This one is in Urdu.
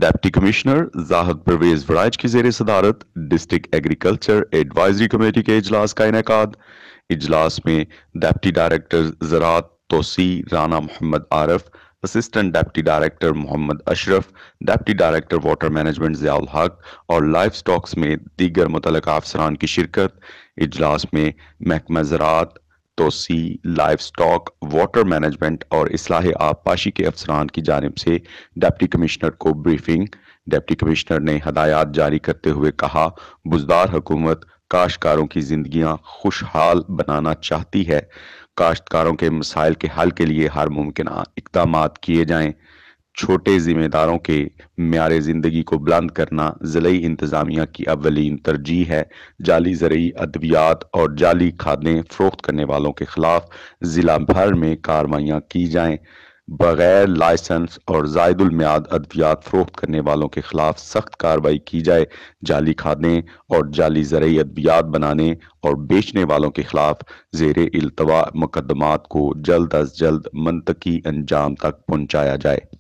ڈپٹی کمشنر زاہد پرویز ورائج کی زیر صدارت ڈسٹرکٹ ایگریکلچر ایڈوائزری کمیٹی کے اجلاس کا انعقاد۔ اجلاس میں ڈپٹی ڈائریکٹر زراعت توسیع Rana Muhammad Arif, assistant deputy director Muhammad Ashraf, deputy director water management Zia ul-Haq اور لائف سٹاک سمیت دیگر متعلقہ افسران کی شرکت۔ اجلاس میں محکمہ زراعت، توسیع، لائف سٹاک، واٹر مینجمنٹ اور اصلاح آبپاشی کے افسران کی جانب سے ڈپٹی کمشنر کو بریفنگ۔ ڈپٹی کمشنر نے ہدایات جاری کرتے ہوئے کہا، بزدار حکومت کاشتکاروں کی زندگیاں خوشحال بنانا چاہتی ہے۔ کاشتکاروں کے مسائل کے حل کے لیے ہر ممکنہ اقدامات کیے جائیں۔ چھوٹے ذمہ داروں کے معیار زندگی کو بلند کرنا ضلعی انتظامیہ کی اولین ترجیح ہے۔ جعلی زرعی ادویات اور جعلی کھادیں فروخت کرنے والوں کے خلاف ضلع بھر میں کارروائیاں کی جائیں۔ بغیر لائسنس اور زائد المیعاد ادویات فروخت کرنے والوں کے خلاف سخت کارروائی کی جائے۔ جعلی کھادیں اور جعلی زرعی ادویات بنانے اور بیچنے والوں کے خلاف زیر التوا مقدمات کو جلد از جلد منطقی انجام تک پہنچایا جائے۔